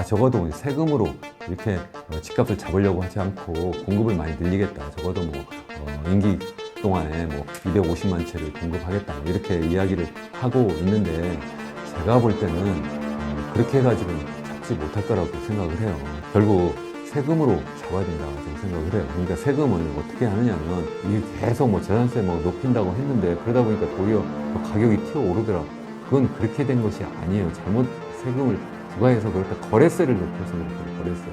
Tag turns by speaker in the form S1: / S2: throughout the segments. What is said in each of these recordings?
S1: 적어도 세금으로 이렇게 집값을 잡으려고 하지 않고 공급을 많이 늘리겠다. 적어도 임기 동안에 250만 채를 공급하겠다. 이렇게 이야기를 하고 있는데 제가 볼 때는 그렇게 해가지고는 잡지 못할 거라고 생각을 해요. 결국 세금으로 잡아야 된다고 저는 생각을 해요. 그러니까 세금을 어떻게 하느냐면 이게 계속 재산세 높인다고 했는데 그러다 보니까 도리어 가격이 튀어오르더라. 그건 그렇게 된 것이 아니에요. 잘못 세금을 부과해서 그렇다. 거래세를 높여서 그렇다. 거래세.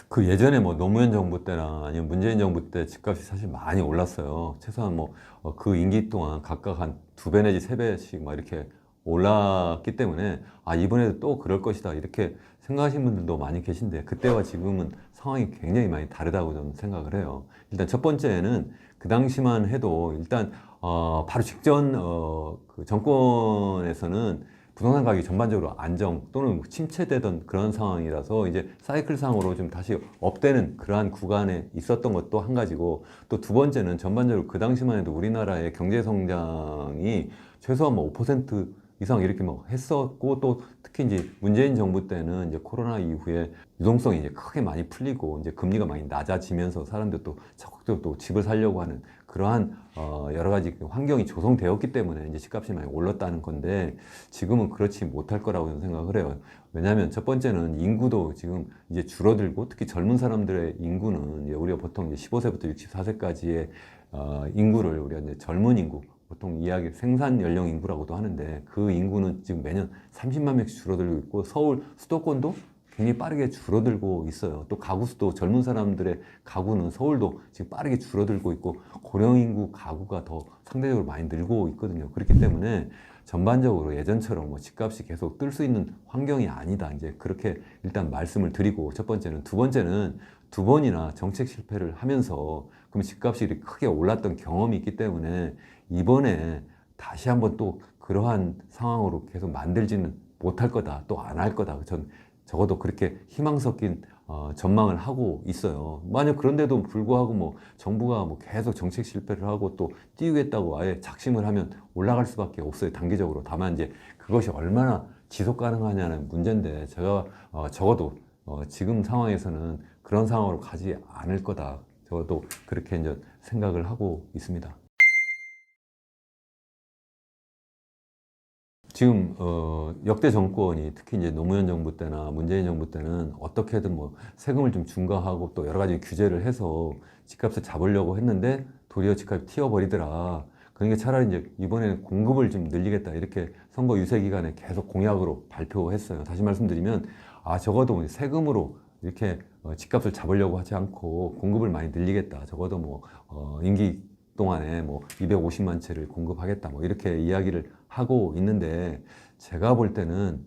S1: 그 예전에 노무현 정부 때나 아니면 문재인 정부 때 집값이 사실 많이 올랐어요. 최소한 그 임기 동안 각각 한 2배 내지 3배씩 이렇게 올랐기 때문에 이번에도 또 그럴 것이다 이렇게 생각하시는 분들도 많이 계신데 그때와 지금은 상황이 굉장히 많이 다르다고 저는 생각을 해요. 일단 첫 번째는 그 당시만 해도 일단 바로 직전 그 정권에서는 부동산 가격이 전반적으로 안정 또는 침체되던 그런 상황이라서 이제 사이클상으로 좀 다시 업되는 그러한 구간에 있었던 것도 한 가지고, 또 두 번째는 전반적으로 그 당시만 해도 우리나라의 경제 성장이 최소한 5% 이상 이렇게 했었고, 또 특히 이제 문재인 정부 때는 이제 코로나 이후에 유동성이 이제 크게 많이 풀리고 이제 금리가 많이 낮아지면서 사람들 또 적극적으로 또 집을 살려고 하는 그러한 여러 가지 환경이 조성되었기 때문에 이제 집값이 많이 올랐다는 건데, 지금은 그렇지 못할 거라고 저는 생각을 해요. 왜냐하면 첫 번째는 인구도 지금 이제 줄어들고, 특히 젊은 사람들의 인구는 이제 우리가 보통 이제 15세부터 64세까지의 인구를 우리가 이제 젊은 인구, 보통 이야기 생산 연령 인구라고도 하는데, 그 인구는 지금 매년 30만 명씩 줄어들고 있고, 서울 수도권도 굉장히 빠르게 줄어들고 있어요. 또 가구 수도, 젊은 사람들의 가구는 서울도 지금 빠르게 줄어들고 있고, 고령 인구 가구가 더 상대적으로 많이 늘고 있거든요. 그렇기 때문에 전반적으로 예전처럼 집값이 계속 뜰 수 있는 환경이 아니다. 이제 그렇게 일단 말씀을 드리고, 첫 번째는. 두 번째는 두 번이나 정책 실패를 하면서 그럼 집값이 이렇게 크게 올랐던 경험이 있기 때문에 이번에 다시 한번 또 그러한 상황으로 계속 만들지는 못할 거다. 또 안 할 거다. 전 적어도 그렇게 희망 섞인 전망을 하고 있어요. 만약 그런데도 불구하고 정부가 계속 정책 실패를 하고 또 띄우겠다고 아예 작심을 하면 올라갈 수밖에 없어요. 단기적으로. 다만 이제 그것이 얼마나 지속 가능하냐는 문제인데, 제가 적어도 지금 상황에서는 그런 상황으로 가지 않을 거다. 저도 그렇게 이제 생각을 하고 있습니다. 지금 역대 정권이 특히 이제 노무현 정부 때나 문재인 정부 때는 어떻게든 세금을 좀 중과하고 또 여러 가지 규제를 해서 집값을 잡으려고 했는데 도리어 집값이 튀어버리더라. 그러니까 차라리 이제 이번에는 공급을 좀 늘리겠다 이렇게 선거 유세 기간에 계속 공약으로 발표했어요. 다시 말씀드리면 적어도 세금으로 이렇게 집값을 잡으려고 하지 않고 공급을 많이 늘리겠다. 적어도 임기 동안에 250만 채를 공급하겠다. 이렇게 이야기를 하고 있는데, 제가 볼 때는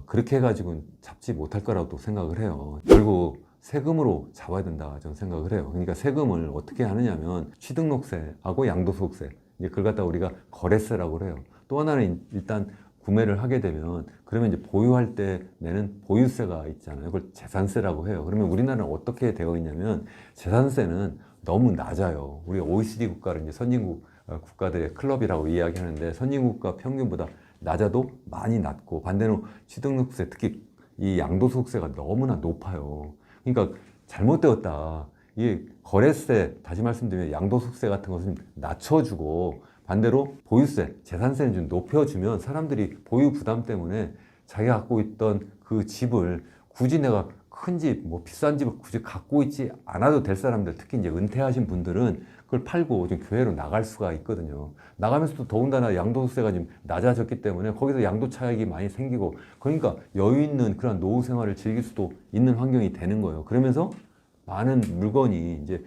S1: 그렇게 해가지고는 잡지 못할 거라고 또 생각을 해요. 결국 세금으로 잡아야 된다 저는 생각을 해요. 그러니까 세금을 어떻게 하느냐면 취등록세하고 양도소득세, 이제 그걸 갖다 우리가 거래세라고 해요. 또 하나는 일단 구매를 하게 되면 그러면 이제 보유할 때 내는 보유세가 있잖아요. 그걸 재산세라고 해요. 그러면 우리나라는 어떻게 되어 있냐면 재산세는 너무 낮아요. 우리가 OECD 국가를 이제 선진국 국가들의 클럽이라고 이야기하는데, 선진국가 평균보다 낮아도 많이 낮고, 반대로 취등록세, 특히 이 양도소득세가 너무나 높아요. 그러니까 잘못되었다. 이 거래세, 다시 말씀드리면 양도소득세 같은 것은 낮춰주고, 반대로 보유세, 재산세는 좀 높여주면 사람들이 보유 부담 때문에 자기가 갖고 있던 그 집을 굳이 내가 큰 집, 비싼 집을 굳이 갖고 있지 않아도 될 사람들, 특히 이제 은퇴하신 분들은 그걸 팔고 좀 교외로 나갈 수가 있거든요. 나가면서도 더군다나 양도세가 좀 낮아졌기 때문에 거기서 양도 차익이 많이 생기고, 그러니까 여유 있는 그런 노후 생활을 즐길 수도 있는 환경이 되는 거예요. 그러면서 많은 물건이 이제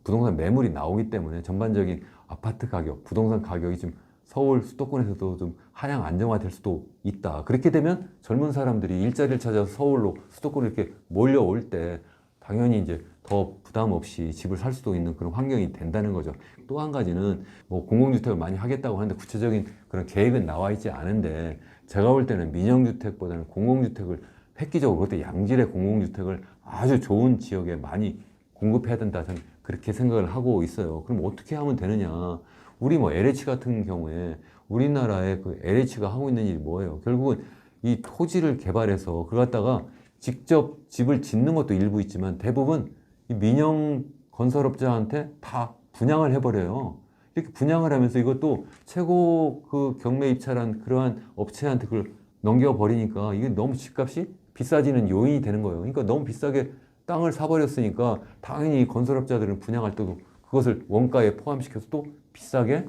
S1: 부동산 매물이 나오기 때문에 전반적인 아파트 가격, 부동산 가격이 좀 서울 수도권에서도 좀 하향 안정화될 수도 있다. 그렇게 되면 젊은 사람들이 일자리를 찾아서 서울로 수도권으로 이렇게 몰려올 때 당연히 이제 더 부담 없이 집을 살 수도 있는 그런 환경이 된다는 거죠. 또 한 가지는 공공주택을 많이 하겠다고 하는데 구체적인 그런 계획은 나와 있지 않은데, 제가 볼 때는 민영주택보다는 공공주택을 획기적으로, 그것도 양질의 공공주택을 아주 좋은 지역에 많이 공급해야 된다. 저는 그렇게 생각을 하고 있어요. 그럼 어떻게 하면 되느냐? 우리 뭐 LH 같은 경우에 우리나라의 그 LH가 하고 있는 일이 뭐예요? 결국은 이 토지를 개발해서 그걸 갖다가 직접 집을 짓는 것도 일부 있지만 대부분 이 민영 건설업자한테 다 분양을 해버려요. 이렇게 분양을 하면서 이것도 최고 그 경매 입찰한 그러한 업체한테 그걸 넘겨버리니까 이게 너무 집값이 비싸지는 요인이 되는 거예요. 그러니까 너무 비싸게 땅을 사버렸으니까 당연히 건설업자들은 분양할 때도 그것을 원가에 포함시켜서 또 비싸게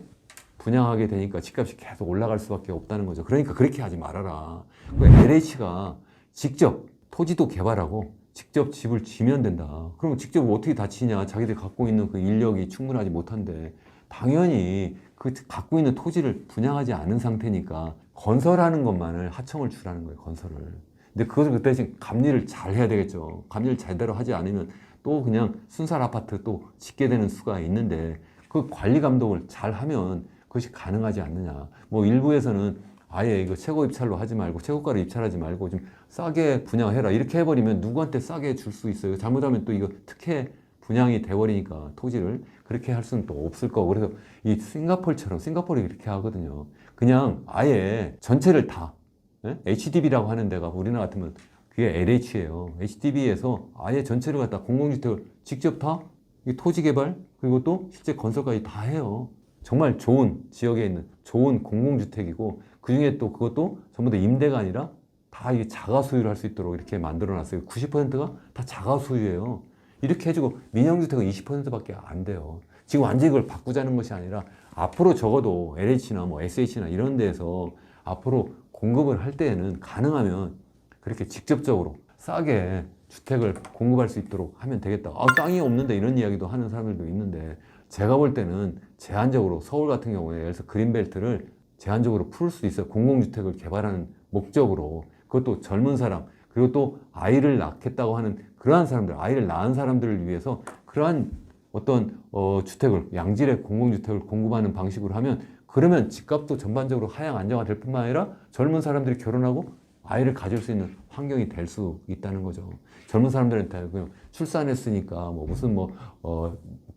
S1: 분양하게 되니까 집값이 계속 올라갈 수밖에 없다는 거죠. 그러니까 그렇게 하지 말아라. LH가 직접 토지도 개발하고 직접 집을 지면 된다. 그럼 직접 어떻게 다 지냐? 자기들 갖고 있는 그 인력이 충분하지 못한데 당연히 그 갖고 있는 토지를 분양하지 않은 상태니까 건설하는 것만을 하청을 주라는 거예요. 건설을. 근데 그것을 그 대신 감리를 잘 해야 되겠죠. 감리를 제대로 하지 않으면 또 그냥 순살 아파트 또 짓게 되는 수가 있는데 그 관리 감독을 잘 하면 그것이 가능하지 않느냐. 뭐 일부에서는 아예 이거 최고 입찰로 하지 말고 최고가로 입찰하지 말고 좀 싸게 분양해라 이렇게 해버리면 누구한테 싸게 줄 수 있어요. 잘못하면 또 이거 특혜 분양이 돼버리니까 토지를 그렇게 할 수는 또 없을 거고. 그래서 이 싱가포르이 이렇게 하거든요. 그냥 아예 전체를 다 HDB라고 하는 데가 우리나라 같으면 그게 LH예요. HDB에서 아예 전체를 갖다 공공주택을 직접 다 토지 개발 그리고 또 실제 건설까지 다 해요. 정말 좋은 지역에 있는 좋은 공공주택이고 그중에 또 그것도 전부 다 임대가 아니라 다 이게 자가 소유를 할 수 있도록 이렇게 만들어 놨어요. 90%가 다 자가 소유예요. 이렇게 해주고 민영주택은 20%밖에 안 돼요. 지금 완전히 그걸 바꾸자는 것이 아니라 앞으로 적어도 LH나 뭐 SH나 이런 데에서 앞으로 공급을 할 때에는 가능하면 그렇게 직접적으로 싸게 주택을 공급할 수 있도록 하면 되겠다. 아, 땅이 없는데 이런 이야기도 하는 사람들도 있는데 제가 볼 때는 제한적으로 서울 같은 경우에 예를 들어서 그린벨트를 제한적으로 풀 수 있어요. 공공주택을 개발하는 목적으로. 그것도 젊은 사람 그리고 또 아이를 낳겠다고 하는 그러한 사람들, 아이를 낳은 사람들을 위해서 그러한 어떤 주택을 양질의 공공주택을 공급하는 방식으로 하면 그러면 집값도 전반적으로 하향 안정화 될 뿐만 아니라 젊은 사람들이 결혼하고 아이를 가질 수 있는 환경이 될 수 있다는 거죠. 젊은 사람들한테 그냥 출산했으니까 뭐 무슨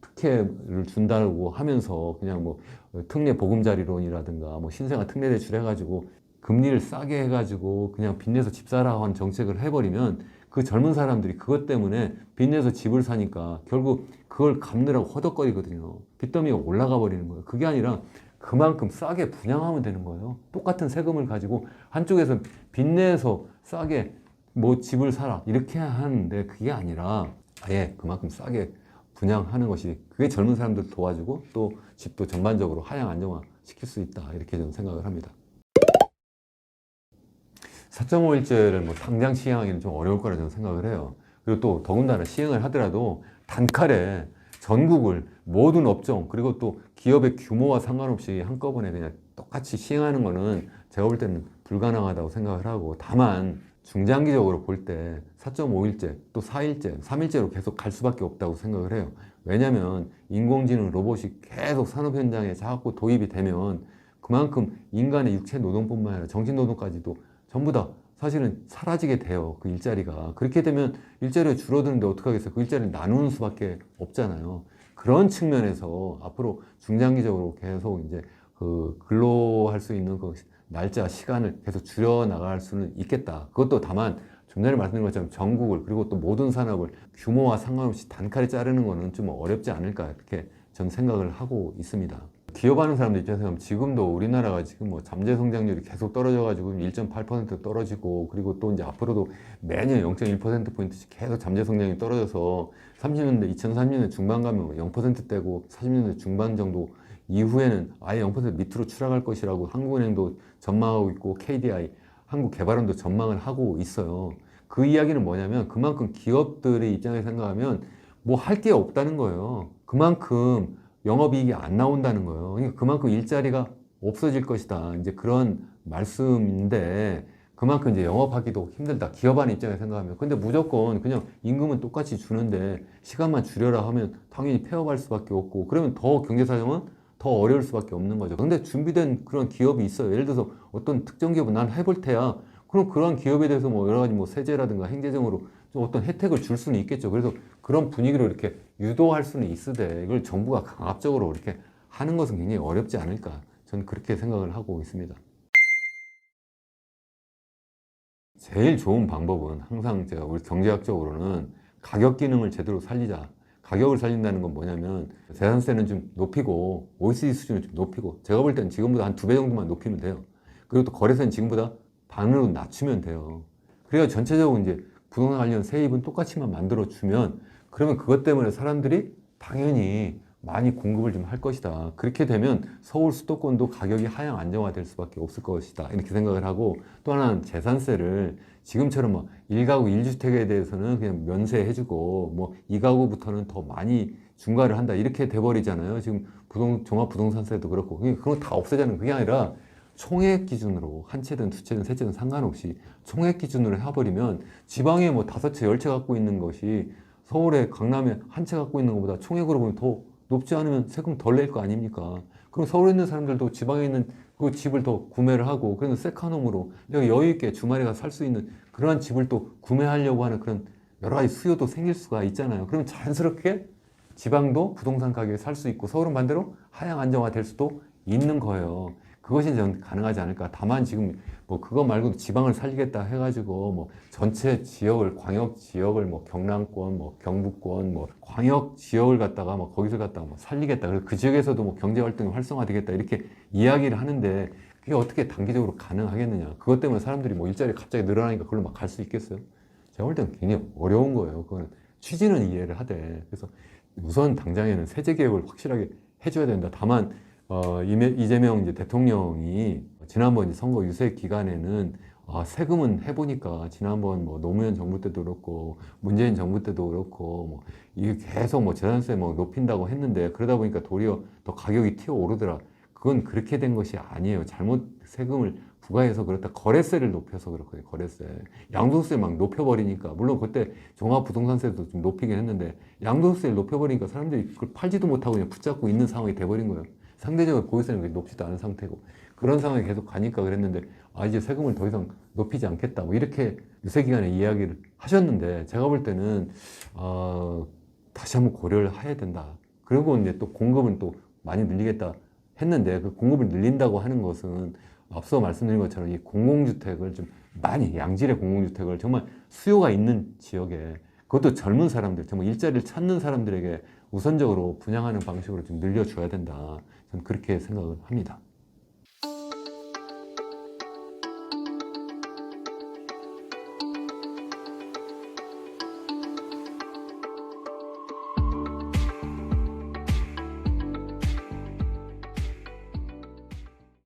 S1: 특혜를 준다고 하면서 그냥 뭐 특례 보금자리론이라든가 뭐 신생아 특례 대출 해가지고 금리를 싸게 해가지고 그냥 빚내서 집 사라고 하는 정책을 해버리면 그 젊은 사람들이 그것 때문에 빚내서 집을 사니까 결국 그걸 갚느라고 허덕거리거든요. 빚더미가 올라가 버리는 거예요. 그게 아니라 그만큼 싸게 분양하면 되는 거예요. 똑같은 세금을 가지고 한쪽에서 빚내서 싸게 뭐 집을 사라 이렇게 하는데 그게 아니라 아예 그만큼 싸게 분양하는 것이 그게 젊은 사람들 도와주고 또 집도 전반적으로 하향 안정화 시킬 수 있다 이렇게 저는 생각을 합니다. 4.5일제를 뭐 당장 시행하기는 좀 어려울 거라 저는 생각을 해요. 그리고 또 더군다나 시행을 하더라도 단칼에 전국을 모든 업종 그리고 또 기업의 규모와 상관없이 한꺼번에 그냥 똑같이 시행하는 거는 제가 볼 때는 불가능하다고 생각을 하고 다만 중장기적으로 볼 때 4.5일제 또 4일제, 3일제로 계속 갈 수밖에 없다고 생각을 해요. 왜냐하면 인공지능 로봇이 계속 산업 현장에 자꾸 도입이 되면 그만큼 인간의 육체 노동뿐만 아니라 정신 노동까지도 전부 다 사실은 사라지게 돼요. 그 일자리가. 그렇게 되면 일자리가 줄어드는데 어떡하겠어요? 그 일자리를 나누는 수밖에 없잖아요. 그런 측면에서 앞으로 중장기적으로 계속 이제 그 근로할 수 있는 그 날짜, 시간을 계속 줄여 나갈 수는 있겠다. 그것도 다만 좀 전에 말씀드린 것처럼 전국을 그리고 또 모든 산업을 규모와 상관없이 단칼에 자르는 거는 좀 어렵지 않을까 이렇게 저는 생각을 하고 있습니다. 기업하는 사람들 입장에서 보면 지금도 우리나라가 지금 뭐 잠재 성장률이 계속 떨어져가지고 1.8% 떨어지고 그리고 또 이제 앞으로도 매년 0.1%포인트씩 계속 잠재 성장률이 떨어져서 30년대, 2030년대 중반 가면 0%대고 40년대 중반 정도 이후에는 아예 0% 밑으로 추락할 것이라고 한국은행도 전망하고 있고 KDI, 한국개발원도 전망을 하고 있어요. 그 이야기는 뭐냐면 그만큼 기업들의 입장에서 생각하면 뭐 할 게 없다는 거예요. 그만큼 영업이익이 안 나온다는 거예요. 그러니까 그만큼 일자리가 없어질 것이다. 이제 그런 말씀인데 그만큼 이제 영업하기도 힘들다. 기업하는 입장에서 생각하면. 근데 무조건 그냥 임금은 똑같이 주는데 시간만 줄여라 하면 당연히 폐업할 수밖에 없고 그러면 더 경제사정은 더 어려울 수밖에 없는 거죠. 근데 준비된 그런 기업이 있어요. 예를 들어서 어떤 특정 기업은 난 해볼 테야. 그럼 그런 기업에 대해서 뭐 여러 가지 뭐 세제라든가 행제적으로 좀 어떤 혜택을 줄 수는 있겠죠. 그래서 그런 분위기로 이렇게 유도할 수는 있으되 이걸 정부가 강압적으로 이렇게 하는 것은 굉장히 어렵지 않을까. 저는 그렇게 생각을 하고 있습니다. 제일 좋은 방법은 항상 제가 우리 경제학적으로는 가격 기능을 제대로 살리자. 가격을 살린다는 건 뭐냐면 재산세는 좀 높이고 OECD 수준을 좀 높이고 제가 볼 때는 지금보다 한 2배 정도만 높이면 돼요. 그리고 또 거래세는 지금보다 반으로 낮추면 돼요. 그래야 전체적으로 이제 부동산 관련 세입은 똑같이만 만들어주면 그러면 그것 때문에 사람들이 당연히 많이 공급을 좀 할 것이다. 그렇게 되면 서울 수도권도 가격이 하향 안정화될 수밖에 없을 것이다. 이렇게 생각을 하고 또 하나는 재산세를 지금처럼 뭐 1가구 1주택에 대해서는 그냥 면세해주고 뭐 2가구부터는 더 많이 중과를 한다. 이렇게 돼버리잖아요. 지금 종합부동산세도 그렇고. 그건 다 없애자는 그게 아니라 총액 기준으로 한 채든 두 채든 세 채든 상관없이 총액 기준으로 해버리면 지방에 뭐 5채, 10채 갖고 있는 것이 서울에 강남에 한 채 갖고 있는 것보다 총액으로 보면 더 높지 않으면 세금 덜 낼 거 아닙니까? 그럼 서울에 있는 사람들도 지방에 있는 그 집을 더 구매를 하고 그래서 세카놈으로 내가 여유 있게 주말에 가서 살 수 있는 그러한 집을 또 구매하려고 하는 그런 여러 가지 수요도 생길 수가 있잖아요. 그럼 자연스럽게 지방도 부동산 가격에 살 수 있고 서울은 반대로 하향 안정화 될 수도 있는 거예요. 그것이 전 가능하지 않을까. 다만 지금 뭐 그거 말고도 지방을 살리겠다 해가지고 뭐 전체 지역을 광역 지역을 뭐 경남권 뭐 경북권 뭐 광역 지역을 갖다가 뭐 거기서 갖다가 뭐 살리겠다. 그래서 그 지역에서도 뭐 경제 활동이 활성화되겠다 이렇게 이야기를 하는데 그게 어떻게 단기적으로 가능하겠느냐. 그것 때문에 사람들이 뭐 일자리 갑자기 늘어나니까 그걸로 막 갈 수 있겠어요? 제가 볼 때는 굉장히 어려운 거예요. 그거는 취지는 이해를 하되 그래서 우선 당장에는 세제 개혁을 확실하게 해줘야 된다. 다만 이재명 이제 대통령이 지난번 이제 선거 유세 기간에는 세금은 해보니까 지난번 뭐 노무현 정부 때도 그렇고 문재인 정부 때도 그렇고 뭐 이게 계속 뭐 재산세 뭐 높인다고 했는데 그러다 보니까 도리어 더 가격이 튀어 오르더라. 그건 그렇게 된 것이 아니에요. 잘못 세금을 부과해서 그렇다. 거래세를 높여서 그렇거든요. 거래세. 양도세 막 높여버리니까 물론 그때 종합부동산세도 좀 높이긴 했는데 양도세를 높여버리니까 사람들이 그걸 팔지도 못하고 그냥 붙잡고 있는 상황이 돼버린 거예요. 상대적으로 보유세는 높지도 않은 상태고 그런 상황이 계속 가니까 그랬는데 이제 세금을 더 이상 높이지 않겠다 뭐 이렇게 유세 기간에 이야기를 하셨는데 제가 볼 때는 다시 한번 고려를 해야 된다. 그리고 이제 또 공급은 또 많이 늘리겠다 했는데 그 공급을 늘린다고 하는 것은 앞서 말씀드린 것처럼 이 공공주택을 좀 많이 양질의 공공주택을 정말 수요가 있는 지역에 그것도 젊은 사람들 정말 일자리를 찾는 사람들에게 우선적으로 분양하는 방식으로 좀 늘려줘야 된다. 저는 그렇게 생각을 합니다.